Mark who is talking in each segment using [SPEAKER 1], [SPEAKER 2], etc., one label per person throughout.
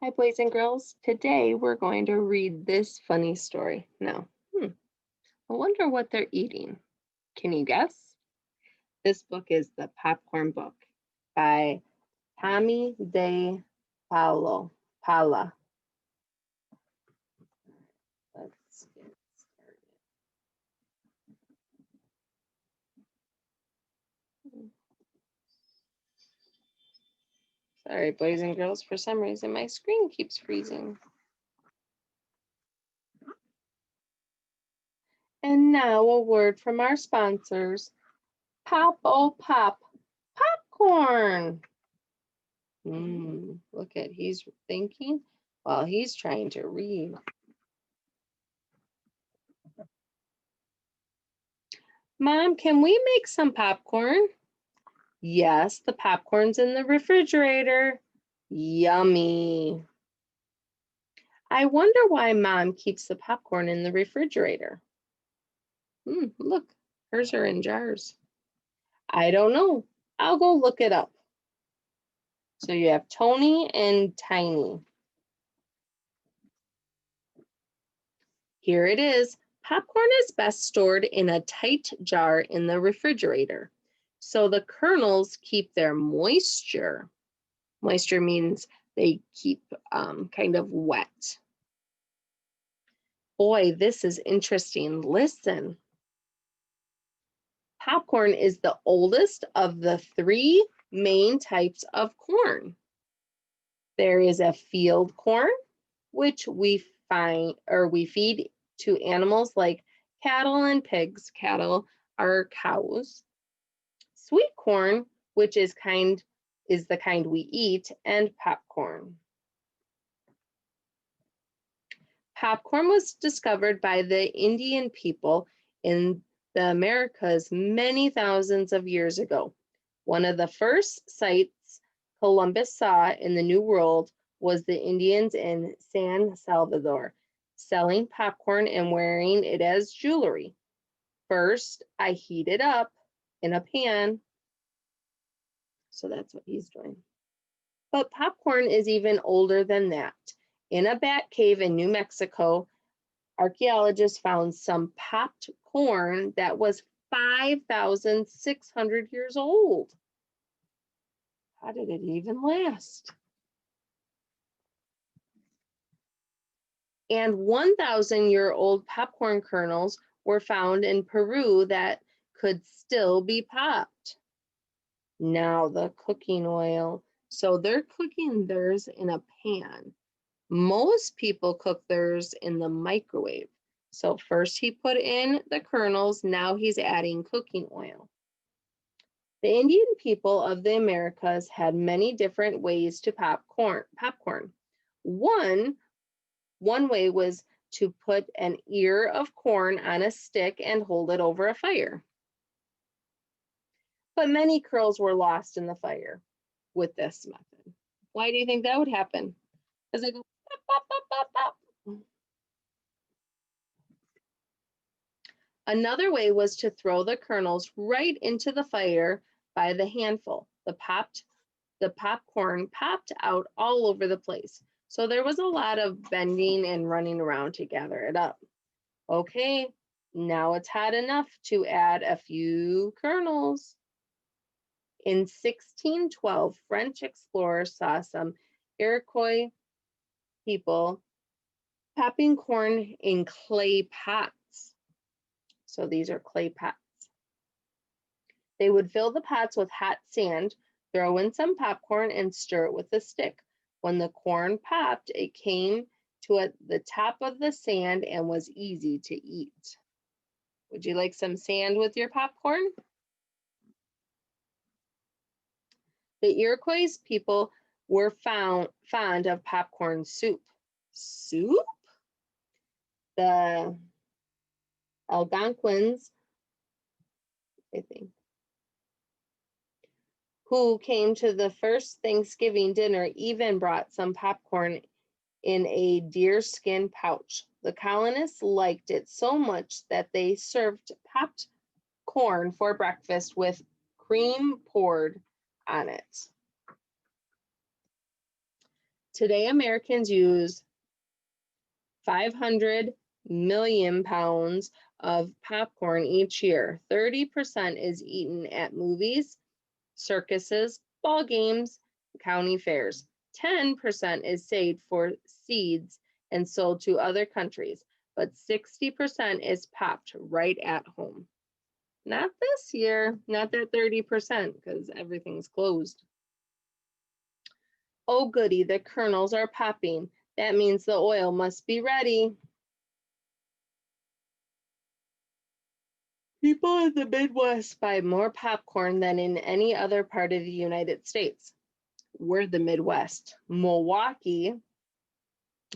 [SPEAKER 1] Hi, boys and girls. Today we're going to read this funny story. Now, I wonder what they're eating. Can you guess? This book is The Popcorn Book by Tommy De Paulo. Paula. Let's get started. Sorry, boys and girls. For some reason, my screen keeps freezing. And now a word from our sponsors. Pop, oh, pop, popcorn. Look at, he's thinking while he's trying to read. Mom, can we make some popcorn? Yes, the popcorn's in the refrigerator. Yummy. I wonder why Mom keeps the popcorn in the refrigerator. Look, hers are in jars. I don't know. I'll go look it up. So you have Tony and Tiny. Here it is. Popcorn is best stored in a tight jar in the refrigerator, so the kernels keep their moisture. Moisture means they keep kind of wet. Boy, this is interesting. Listen. Popcorn is the oldest of the three main types of corn. There is a field corn, which we feed to animals like cattle and pigs. Cattle are cows. Sweet corn, which is the kind we eat, and popcorn. Popcorn was discovered by the Indian people in the Americas many thousands of years ago. One of the first sights Columbus saw in the New World was the Indians in San Salvador selling popcorn and wearing it as jewelry. First, I heat it up in a pan. So that's what he's doing. But popcorn is even older than that. In a bat cave in New Mexico, archaeologists found some popped corn that was 5,600 years old. How did it even last? And 1,000-year-old popcorn kernels were found in Peru that could still be popped. Now the cooking oil. So they're cooking theirs in a pan. Most people cook theirs in the microwave. So first he put in the kernels, now he's adding cooking oil. The Indian people of the Americas had many different ways to popcorn. One way was to put an ear of corn on a stick and hold it over a fire. But many kernels were lost in the fire with this method. Why do you think that would happen? Because they go pop, pop, pop, pop, pop. Another way was to throw the kernels right into the fire by the handful. The popcorn popped out all over the place. So there was a lot of bending and running around to gather it up. Okay, now it's hot enough to add a few kernels. In 1612, French explorers saw some Iroquois people popping corn in clay pots. So these are clay pots. They would fill the pots with hot sand, throw in some popcorn, and stir it with a stick. When the corn popped, it came to the top of the sand and was easy to eat. Would you like some sand with your popcorn? The Iroquois people were fond of popcorn soup. Soup? The Algonquins, I think, who came to the first Thanksgiving dinner, even brought some popcorn in a deerskin pouch. The colonists liked it so much that they served popped corn for breakfast with cream poured on it. Today, Americans use 500 million pounds of popcorn each year. 30% is eaten at movies, circuses, ball games, county fairs. 10% is saved for seeds and sold to other countries, but 60% is popped right at home. Not this year, not that 30%, because everything's closed. Oh goody, the kernels are popping. That means the oil must be ready. People in the Midwest buy more popcorn than in any other part of the United States. We're the Midwest. Milwaukee,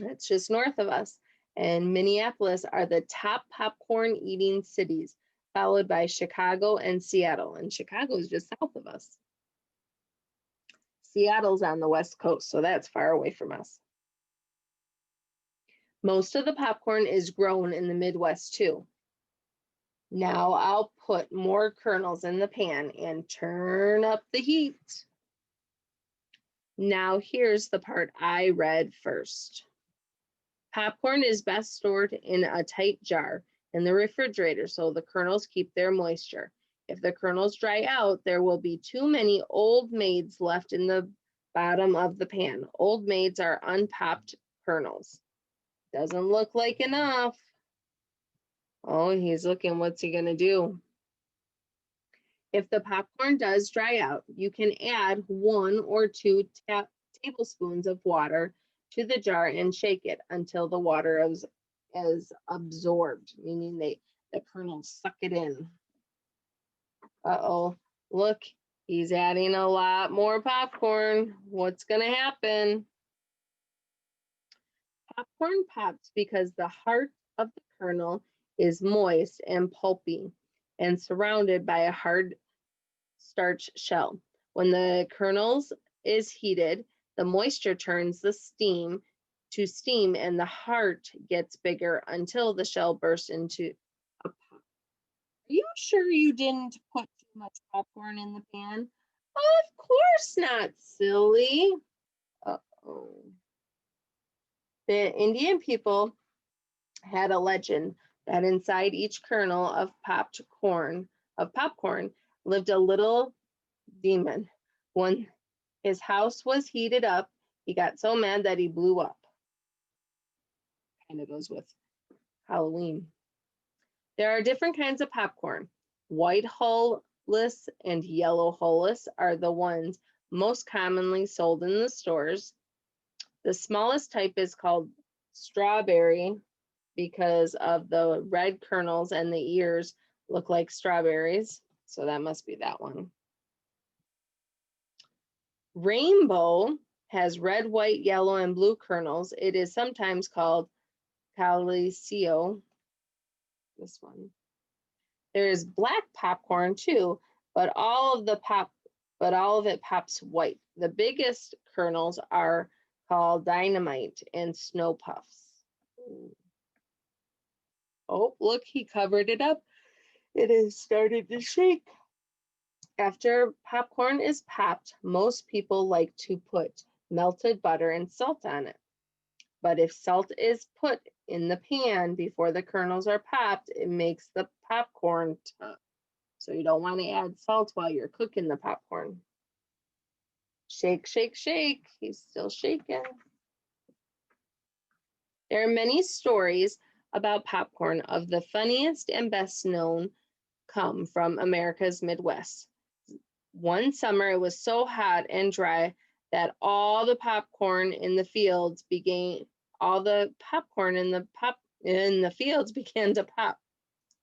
[SPEAKER 1] that's just north of us, and Minneapolis are the top popcorn eating cities, followed by Chicago and Seattle. And Chicago is just south of us. Seattle's on the West Coast, so that's far away from us. Most of the popcorn is grown in the Midwest too. Now I'll put more kernels in the pan and turn up the heat. Now here's the part I read first. Popcorn is best stored in a tight jar in the refrigerator so the kernels keep their moisture. If the kernels dry out, there will be too many Old Maids left in the bottom of the pan. Old Maids are unpopped kernels. Doesn't look like enough. Oh, he's looking, what's he gonna do? If the popcorn does dry out, you can add 1 or 2 tablespoons of water to the jar and shake it until the water is absorbed, meaning the kernels suck it in. Uh-oh, look, he's adding a lot more popcorn. What's gonna happen? Popcorn pops because the heart of the kernel is moist and pulpy and surrounded by a hard starch shell. When the kernels is heated, the moisture turns the steam to steam and the heart gets bigger until the shell bursts into a pop. Are you sure you didn't put too much popcorn in the pan? Of course not, silly. Uh-oh. The Indian people had a legend that inside each kernel of popcorn lived a little demon. When his house was heated up, he got so mad that he blew up. Kind of goes with Halloween. There are different kinds of popcorn. White hull-less and yellow hull-less are the ones most commonly sold in the stores. The smallest type is called strawberry because of the red kernels and the ears look like strawberries. So that must be that one. Rainbow has red, white, yellow, and blue kernels. It is sometimes called Calicio. This one. There is black popcorn too, but all of it pops white. The biggest kernels are called dynamite and snow puffs. Oh, look, he covered it up. It has started to shake. After popcorn is popped, most people like to put melted butter and salt on it. But if salt is put in the pan before the kernels are popped, it makes the popcorn tough. So you don't want to add salt while you're cooking the popcorn. Shake, shake, shake. He's still shaking. There are many stories about popcorn. Of the funniest and best known come from America's Midwest. One summer, it was so hot and dry that all the popcorn in the fields began to pop.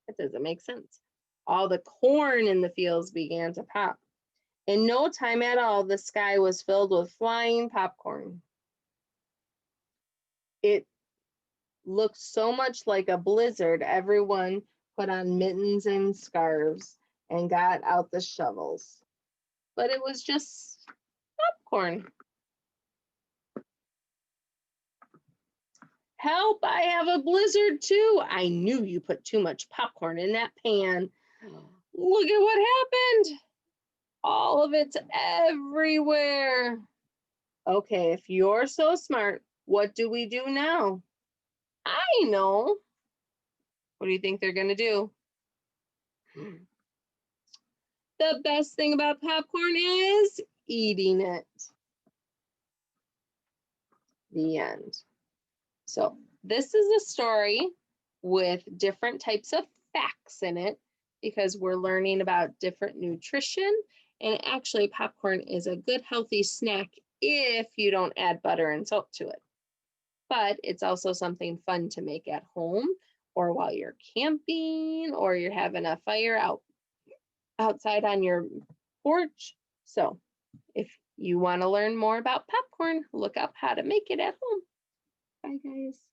[SPEAKER 1] That doesn't make sense. All the corn in the fields began to pop. In no time at all, the sky was filled with flying popcorn. It looked so much like a blizzard, everyone put on mittens and scarves and got out the shovels. But it was just popcorn. Help, I have a blizzard too. I knew you put too much popcorn in that pan. Look at what happened. All of it's everywhere. Okay, if you're so smart, what do we do now? I know. What do you think they're going to do? The best thing about popcorn is eating it. The end. So, this is a story with different types of facts in it because we're learning about different nutrition. And actually, popcorn is a good, healthy snack if you don't add butter and salt to it. But it's also something fun to make at home or while you're camping or you're having a fire outside on your porch. So, if you want to learn more about popcorn, look up how to make it at home. Bye, guys.